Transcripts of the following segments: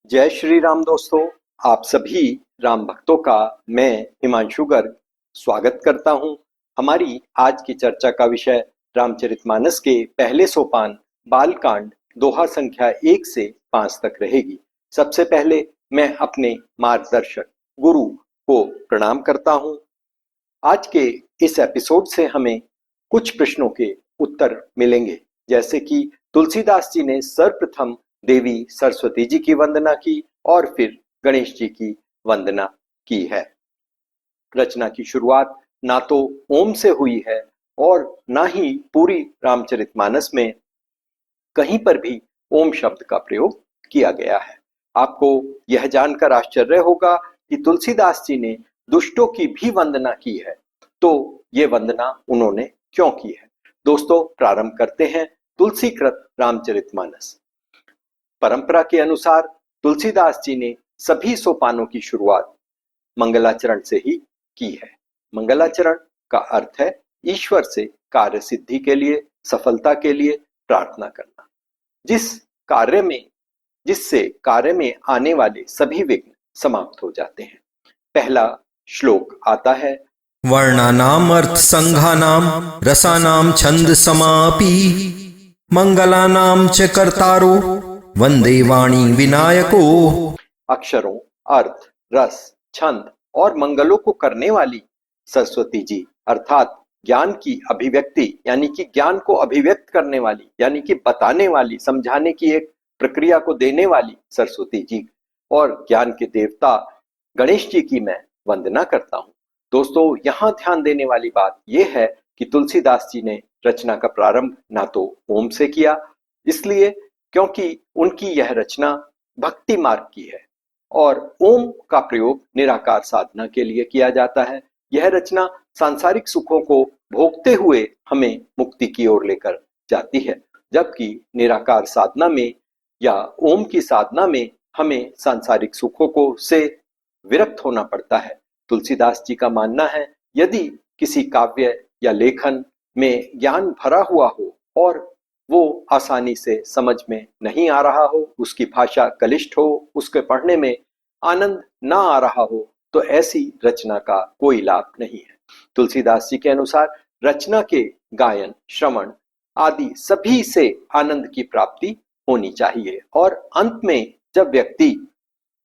जय श्री राम दोस्तों। आप सभी राम भक्तों का मैं हिमांशु गर्ग स्वागत करता हूं। हमारी आज की चर्चा का विषय रामचरितमानस के पहले सोपान बालकांड दोहा संख्या 1 से 5 तक रहेगी। सबसे पहले मैं अपने मार्गदर्शक गुरु को प्रणाम करता हूं। आज के इस एपिसोड से हमें कुछ प्रश्नों के उत्तर मिलेंगे, जैसे कि तुलसीदास जी ने सर्वप्रथम देवी सरस्वती जी की वंदना की और फिर गणेश जी की वंदना की है। रचना की शुरुआत ना तो ओम से हुई है और ना ही पूरी रामचरितमानस में कहीं पर भी ओम शब्द का प्रयोग किया गया है। आपको यह जानकर आश्चर्य होगा कि तुलसीदास जी ने दुष्टों की भी वंदना की है, तो ये वंदना उन्होंने क्यों की है? दोस्तों, प्रारंभ करते हैं तुलसीकृत रामचरितमानस। परंपरा के अनुसार तुलसीदास जी ने सभी सोपानों की शुरुआत मंगलाचरण से ही की है। मंगलाचरण का अर्थ है ईश्वर से कार्य सिद्धि के लिए, सफलता के लिए प्रार्थना करना। जिससे कार्य में आने वाले सभी विघ्न समाप्त हो जाते हैं। पहला श्लोक आता है, वर्णानाम अर्थ संघानाम रसानाम छंद समापि मंगलानाम च कर्तारो वंदे वाणी विनायको। अक्षरों, अर्थ, रस, छंद और मंगलों को करने वाली सरस्वती जी अर्थात ज्ञान की अभिव्यक्ति यानी कि ज्ञान को अभिव्यक्त करने वाली यानी कि बताने वाली, समझाने की एक प्रक्रिया को देने वाली सरस्वती जी और ज्ञान के देवता गणेश जी की मैं वंदना करता हूँ। दोस्तों, यहाँ ध्यान देने वाली बात यह है कि तुलसीदास जी ने रचना का प्रारंभ ना तो ओम से किया, इसलिए क्योंकि उनकी यह रचना भक्ति मार्ग की है और ओम का प्रयोग निराकार साधना के लिए किया जाता है। यह रचना सांसारिक सुखों को भोगते हुए हमें मुक्ति की ओर लेकर जाती है, जबकि निराकार साधना में या ओम की साधना में हमें सांसारिक सुखों को से विरक्त होना पड़ता है। तुलसीदास जी का मानना है, यदि किसी काव्य या लेखन में ज्ञान भरा हुआ हो और वो आसानी से समझ में नहीं आ रहा हो, उसकी भाषा कलिष्ठ हो, उसके पढ़ने में आनंद ना आ रहा हो, तो ऐसी रचना का कोई लाभ नहीं है। तुलसीदास जी के अनुसार रचना के गायन, श्रवण आदि सभी से आनंद की प्राप्ति होनी चाहिए और अंत में जब व्यक्ति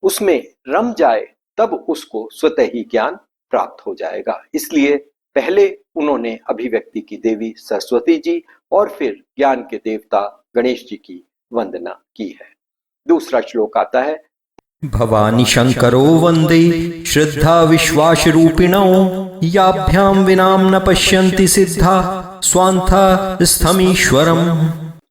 उसमें रम जाए तब उसको स्वतः ही ज्ञान प्राप्त हो जाएगा। इसलिए पहले उन्होंने अभिव्यक्ति की देवी सरस्वती जी और फिर ज्ञान के देवता गणेश जी की वंदना की है। दूसरा श्लोक आता है, भवानी शंकरो वंदे श्रद्धा विश्वास रूपिणो याभ्याम विनाम न पश्यन्ति सिद्धा स्वांथा स्थमीश्वरम।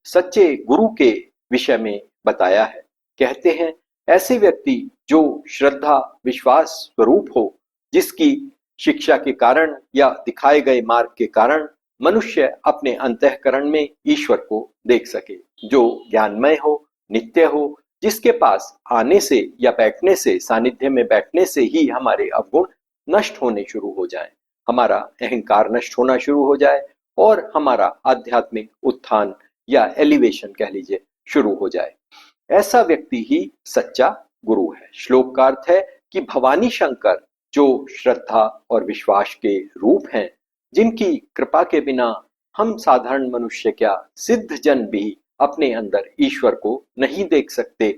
सच्चे गुरु के विषय में बताया है। कहते हैं, ऐसे व्यक्ति जो श्रद्धा विश्वास स्वरूप हो, जिसकी शिक्षा के कारण या दिखाए गए मार्ग के कारण मनुष्य अपने अंतःकरण में ईश्वर को देख सके, जो ज्ञानमय हो, नित्य हो, जिसके पास आने से या बैठने से, सानिध्य में बैठने से ही हमारे अवगुण नष्ट होने शुरू हो जाएं, हमारा अहंकार नष्ट होना शुरू हो जाए और हमारा आध्यात्मिक उत्थान या एलिवेशन कह लीजिए शुरू हो जाए। ऐसा व्यक्ति ही सच्चा गुरु है। श्लोक का अर्थ है कि भवानी शंकर जो श्रद्धा और विश्वास के रूप हैं, जिनकी कृपा के बिना हम साधारण मनुष्य क्या, सिद्ध जन भी अपने अंदर ईश्वर को नहीं देख सकते,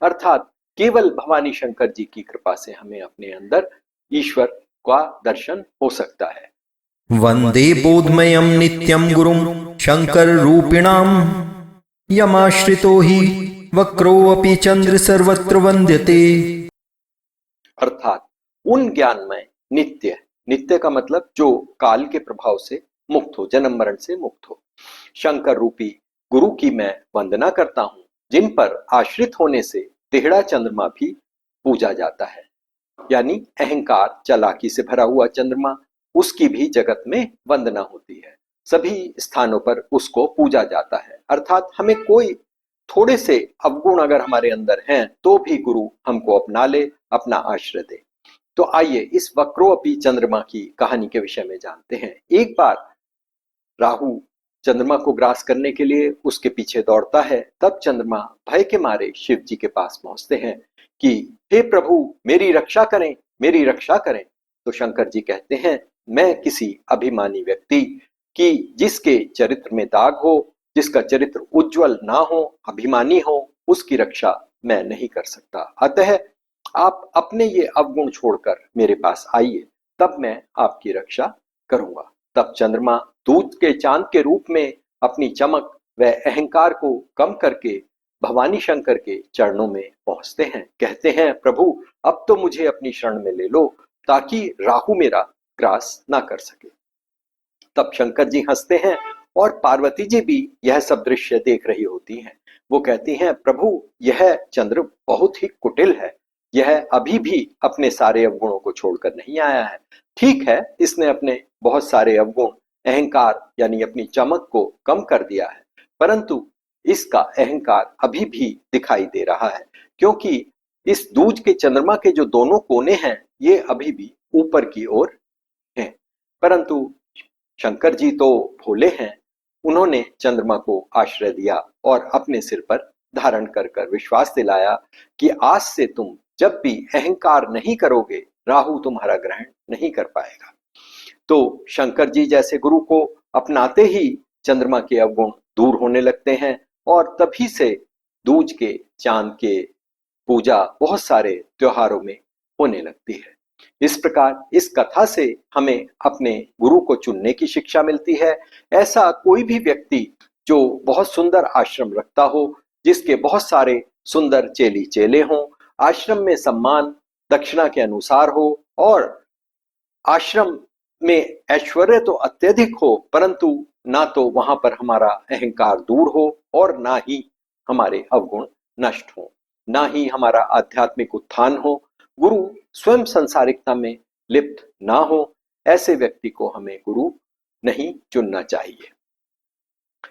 अर्थात केवल भवानी शंकर जी की कृपा से हमें अपने अंदर ईश्वर का दर्शन हो सकता है। वंदे बोधमयम नित्यम गुरुम शंकर रूपिणाम यमाश्रितो ही वक्रोऽपि चंद्र सर्वत्र वंद्यते। अर्थात उन ज्ञानमय नित्य, नित्य का मतलब जो काल के प्रभाव से मुक्त हो, जन्म मरण से मुक्त हो, शंकर रूपी गुरु की मैं वंदना करता हूं, जिन पर आश्रित होने से टेढ़ा चंद्रमा भी पूजा जाता है, यानी अहंकार चालाकी से भरा हुआ चंद्रमा, उसकी भी जगत में वंदना होती है। सभी स्थानों पर उसको पूजा जाता है। अर्थात हमें कोई थोड़े से अवगुण अगर हमारे अंदर हैं तो भी गुरु हमको अपना ले, अपना आश्रय दे। तो आइए इस वक्रोऽपि चंद्रमा की कहानी के विषय में जानते हैं। एक बार राहु चंद्रमा को ग्रास करने के लिए उसके पीछे दौड़ता है, तब चंद्रमा भय के मारे शिव जी के पास पहुंचते हैं। कि हे प्रभु मेरी रक्षा करें, मेरी रक्षा करें, तो शंकर जी कहते हैं मैं किसी अभिमानी व्यक्ति की जिसके चरित्र में दाग हो, जिसका चरित्र उज्जवल ना हो, अभिमानी हो, उसकी रक्षा मैं नहीं कर सकता। अतः आप अपने ये अवगुण छोड़कर मेरे पास आइए, तब मैं आपकी रक्षा करूंगा। तब चंद्रमा दूत के चांद के रूप में अपनी चमक व अहंकार को कम करके भवानी शंकर के चरणों में पहुंचते हैं। कहते हैं प्रभु अब तो मुझे अपनी शरण में ले लो ताकि राहु मेरा ग्रास ना कर सके। तब शंकर जी हंसते हैं और पार्वती जी भी यह सब दृश्य देख रही होती हैं। वो कहती हैं प्रभु यह चंद्र बहुत ही कुटिल है, यह अभी भी अपने सारे अवगुणों को छोड़कर नहीं आया है। ठीक है, इसने अपने बहुत सारे अवगुण अहंकार यानी अपनी चमक को कम कर दिया है, परंतु इसका अहंकार अभी भी दिखाई दे रहा है, क्योंकि इस दूज के चंद्रमा के जो दोनों कोने हैं ये अभी भी ऊपर की ओर हैं। परंतु शंकर जी तो भोले हैं, उन्होंने चंद्रमा को आश्रय दिया और अपने सिर पर धारण कर कर विश्वास दिलाया कि आज से तुम जब भी अहंकार नहीं करोगे राहु तुम्हारा ग्रहण नहीं कर पाएगा। तो शंकर जी जैसे गुरु को अपनाते ही चंद्रमा के अवगुण दूर होने लगते हैं और तभी से दूज के चांद के पूजा बहुत सारे त्योहारों में होने लगती है। इस प्रकार इस कथा से हमें अपने गुरु को चुनने की शिक्षा मिलती है। ऐसा कोई भी व्यक्ति जो बहुत सुंदर आश्रम रखता हो, जिसके बहुत सारे सुंदर चेली चेले हों, आश्रम में सम्मान दक्षिणा के अनुसार हो और आश्रम में ऐश्वर्य तो अत्यधिक हो, परंतु ना तो वहां पर हमारा अहंकार दूर हो और ना ही हमारे अवगुण नष्ट हो, ना ही हमारा आध्यात्मिक उत्थान हो, गुरु स्वयं संसारिकता में लिप्त ना हो, ऐसे व्यक्ति को हमें गुरु नहीं चुनना चाहिए।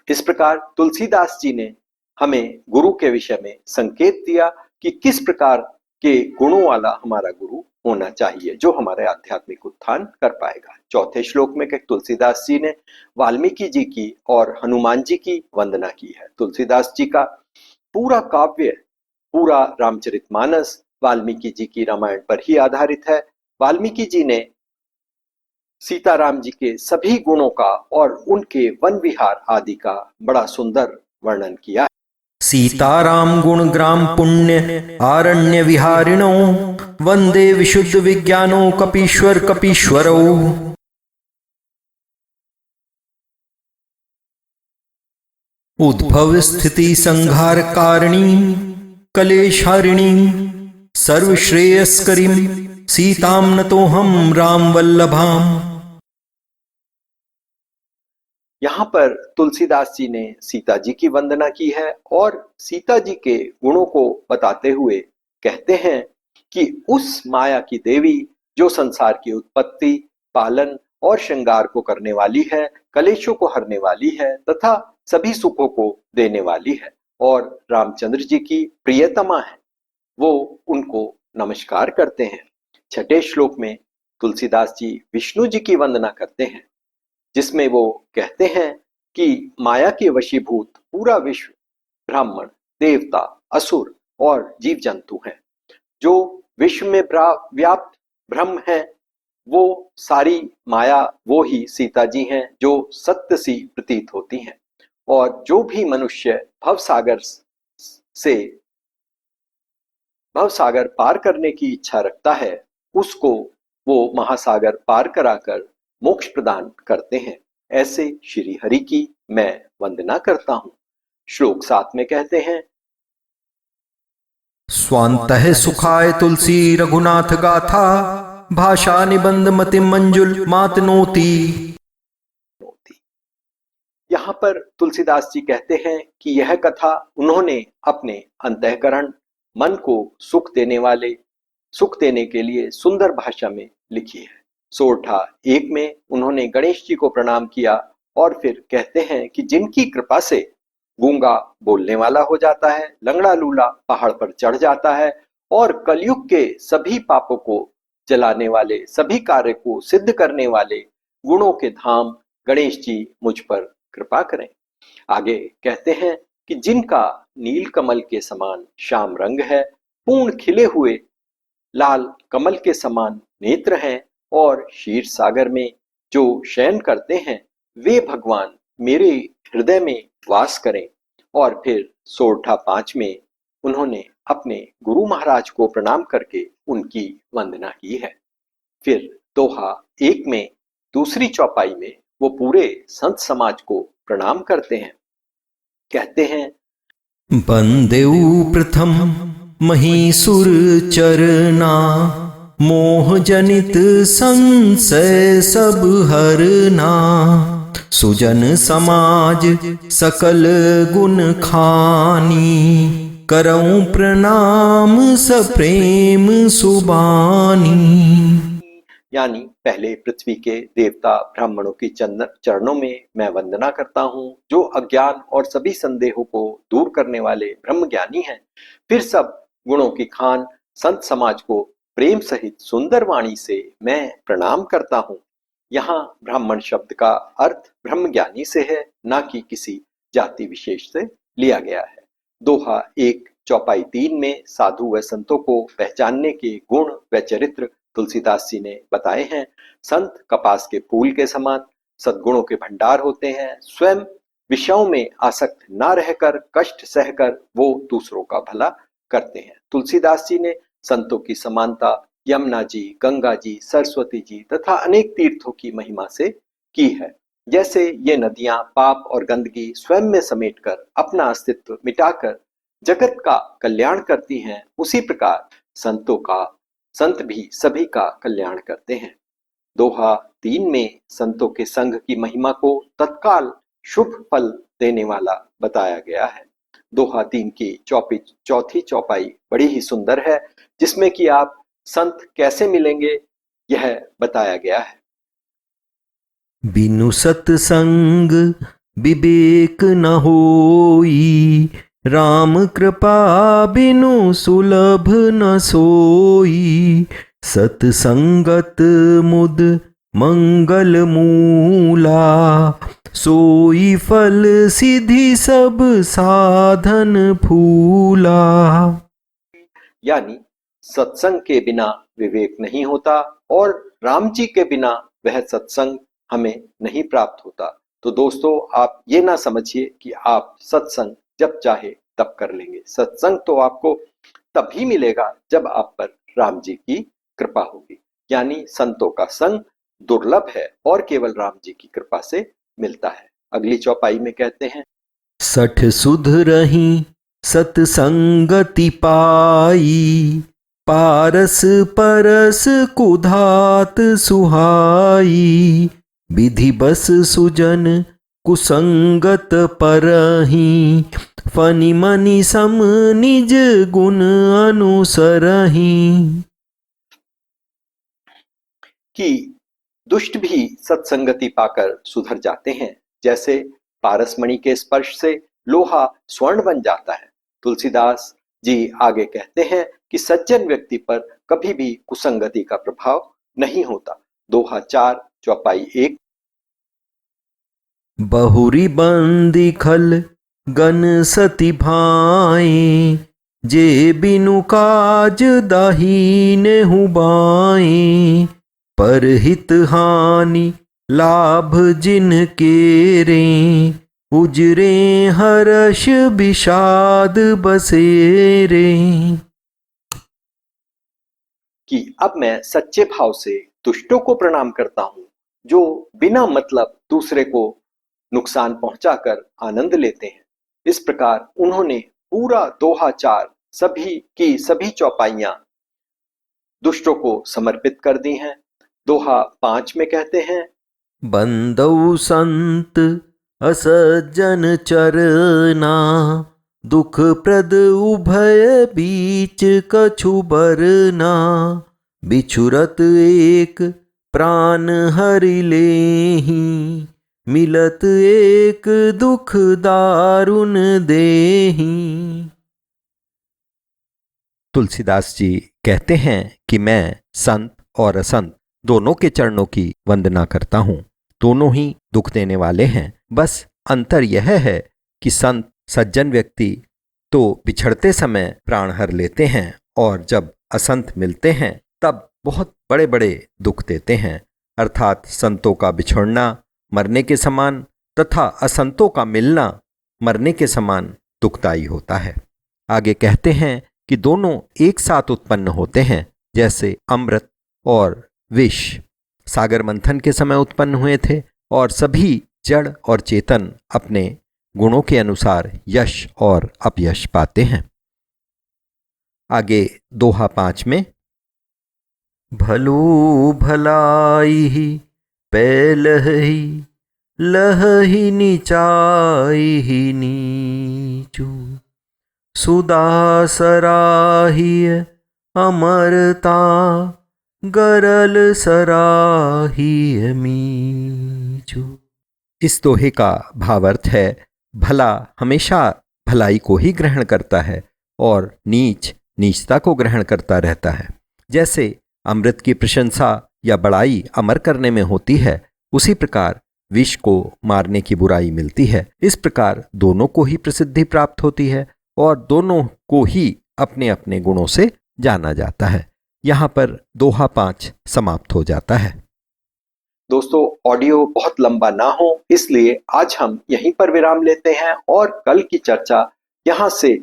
इस प्रकार तुलसीदास जी ने हमें गुरु के विषय में संकेत दिया कि किस प्रकार के गुणों वाला हमारा गुरु होना चाहिए जो हमारे आध्यात्मिक उत्थान कर पाएगा। चौथे श्लोक में तुलसीदास जी ने वाल्मीकि जी की और हनुमान जी की वंदना की है। तुलसीदास जी का पूरा काव्य, पूरा रामचरितमानस वाल्मीकि जी की रामायण पर ही आधारित है। वाल्मीकि जी ने सीताराम जी के सभी गुणों का और उनके वन विहार आदि का बड़ा सुंदर वर्णन किया है। सीताराम गुण ग्राम पुण्य आरण्य विहारिणो वंदे विशुद्ध विज्ञानो कपीश्वर कपीश्वरो। उद्भव स्थिति संहार कारिणी कलेशारिणी सर्वश्रेयस्करीं सीतां नतोऽहं राम वल्लभाम। यहाँ पर तुलसीदास जी ने सीता जी की वंदना की है और सीता जी के गुणों को बताते हुए कहते हैं कि उस माया की देवी जो संसार की उत्पत्ति, पालन और श्रृंगार को करने वाली है, कलेशों को हरने वाली है तथा सभी सुखों को देने वाली है और रामचंद्र जी की प्रियतमा है, वो उनको नमस्कार करते हैं। छठे श्लोक में तुलसीदास जी विष्णु जी की वंदना करते हैं, जिसमें वो कहते हैं कि माया के वशीभूत पूरा विश्व ब्राह्मण, देवता, असुर और जीव जंतु हैं। जो विश्व में व्याप्त ब्रह्म है वो सारी माया वो ही सीता जी हैं जो सत्य सी प्रतीत होती हैं और जो भी मनुष्य भवसागर पार करने की इच्छा रखता है उसको वो महासागर पार कराकर मोक्ष प्रदान करते हैं। ऐसे श्री हरि की मैं वंदना करता हूं। श्लोक 7 में कहते हैं स्वान्तः सुखाय तुलसी रघुनाथ गाथा भाषा निबंध मति मंजुल मातनोति। यहाँ पर तुलसीदास जी कहते हैं कि यह कथा उन्होंने अपने अंतःकरण मन को सुख देने के लिए सुंदर भाषा में लिखी है। सोरठा 1 में उन्होंने गणेश जी को प्रणाम किया और फिर कहते हैं कि जिनकी कृपा से गूंगा बोलने वाला हो जाता है, लंगड़ा लूला पहाड़ पर चढ़ जाता है और कलयुग के सभी पापों को जलाने वाले, सभी कार्य को सिद्ध करने वाले गुणों के धाम गणेश जी मुझ पर कृपा करें। आगे कहते हैं कि जिनका नील कमल के समान श्याम रंग है, पूर्ण खिले हुए लाल कमल के समान नेत्र हैं और क्षीर सागर में जो शयन करते हैं वे भगवान मेरे हृदय में वास करें। और फिर सोरठा 5 में उन्होंने अपने गुरु महाराज को प्रणाम करके उनकी वंदना की है। फिर दोहा 1 में दूसरी चौपाई में वो पूरे संत समाज को प्रणाम करते हैं। कहते हैं, बंदेऊ प्रथम महीसुर चरना, मोह जनित संशय सब हरना। सुजन समाज सकल गुण खानी, करऊं प्रणाम सप्रेम सुबानी। यानी पहले पृथ्वी के देवता ब्राह्मणों की चरणों में मैं वंदना करता हूँ, जो अज्ञान और सभी संदेहों को दूर करने वाले ब्रह्म ज्ञानी हैं। फिर सब गुणों की खान संत समाज को प्रेम सहित सुंदर वाणी से मैं प्रणाम करता हूँ। यहाँ ब्राह्मण शब्द का अर्थ ब्रह्म ज्ञानी से है, ना कि किसी जाति विशेष से लिया गया है। दोहा 1 चौपाई 3 में साधु व संतों को पहचानने के गुण व चरित्र तुलसीदास जी ने बताए हैं। संत कपास के फूल के समान सद्गुणों के भंडार होते हैं। स्वयं विषयों में आसक्त न रहकर कष्ट सहकर वो दूसरों का भला करते हैं। तुलसीदास जी ने संतों की समानता यमुना जी, गंगा जी, सरस्वती जी तथा अनेक तीर्थों की महिमा से की है। जैसे ये नदियां पाप और गंदगी स्वयं में समेटकर अपना अस्तित्व मिटाकर जगत का कल्याण करती हैं, उसी प्रकार संत भी सभी का कल्याण करते हैं। दोहा 3 में संतों के संग की महिमा को तत्काल शुभ फल देने वाला बताया गया है। दोहा 3 की चौथी चौपाई बड़ी ही सुंदर है, जिसमें कि आप संत कैसे मिलेंगे यह बताया गया है। बिनु सत्संग विवेक न होई, राम कृपा बिनु सुलभ न सोई। सत्संगत मुद मंगल मूला, सोई फल सिद्धि सब साधन फूला। यानी सत्संग के बिना विवेक नहीं होता और राम जी के बिना वह सत्संग हमें नहीं प्राप्त होता। तो दोस्तों, आप ये ना समझिए कि आप सत्संग जब चाहे तब कर लेंगे। सत्संग तो आपको तभी मिलेगा जब आप पर राम जी की कृपा होगी। यानी संतों का संग दुर्लभ है और केवल राम जी की कृपा से मिलता है। अगली चौपाई में कहते हैं, सठ सुध रही सत्संगति पाई, पारस परस कुधात सुहाई। विधि बस सुजन कुसंगत परही, फनि मनि सम निज गुण अनुसरही। कि दुष्ट भी सत्संगति पाकर सुधर जाते हैं, जैसे पारसमणि के स्पर्श से लोहा स्वर्ण बन जाता है। तुलसीदास जी आगे कहते हैं कि सज्जन व्यक्ति पर कभी भी कुसंगति का प्रभाव नहीं होता। दोहा 4 चौपाई 1, बहुरी बंदी खल गन सति भाई, जे बिनु काज दाही नेहु बाई। परहित हानि लाभ जिन केरे, उजरे हर्ष विषाद बसेरे। कि अब मैं सच्चे भाव से दुष्टों को प्रणाम करता हूँ, जो बिना मतलब दूसरे को नुकसान पहुंचाकर आनंद लेते हैं। इस प्रकार उन्होंने पूरा दोहा 4 सभी चौपाइयां दुष्टों को समर्पित कर दी हैं। दोहा 5 में कहते हैं, बंदौ संत असज्जन चरना, दुख प्रद उभय बीच कछु बरना। बिछुरत एक प्राण हरि लेहि, मिलत एक दुख दारुण देहि। तुलसीदास जी कहते हैं कि मैं संत और असंत दोनों के चरणों की वंदना करता हूँ। दोनों ही दुख देने वाले हैं। बस अंतर यह है कि संत सज्जन व्यक्ति तो बिछड़ते समय प्राण हर लेते हैं और जब असंत मिलते हैं तब बहुत बड़े बड़े दुख देते हैं। अर्थात संतों का बिछड़ना मरने के समान तथा असंतों का मिलना मरने के समान दुखदायी होता है। आगे कहते हैं कि दोनों एक साथ उत्पन्न होते हैं, जैसे अमृत और विष सागर मंथन के समय उत्पन्न हुए थे और सभी जड़ और चेतन अपने गुणों के अनुसार यश और अपयश पाते हैं। आगे दोहा 5 में भलू भलाई पैलही लहही नीचाई नीचू सुदा सराहिय अमरता गरल सराहिय मीचू। इस दोहे का भावार्थ है, भला हमेशा भलाई को ही ग्रहण करता है और नीच नीचता को ग्रहण करता रहता है। जैसे अमृत की प्रशंसा या बड़ाई अमर करने में होती है, उसी प्रकार विष को मारने की बुराई मिलती है। इस प्रकार दोनों को ही प्रसिद्धि प्राप्त होती है और दोनों को ही अपने अपने गुणों से जाना जाता है। यहाँ पर दोहा 5 समाप्त हो जाता है। दोस्तों, ऑडियो बहुत लंबा ना हो इसलिए आज हम यहीं पर विराम लेते हैं और कल की चर्चा यहाँ से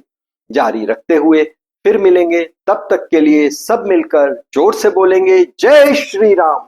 जारी रखते हुए फिर मिलेंगे। तब तक के लिए सब मिलकर जोर से बोलेंगे, जय श्री राम।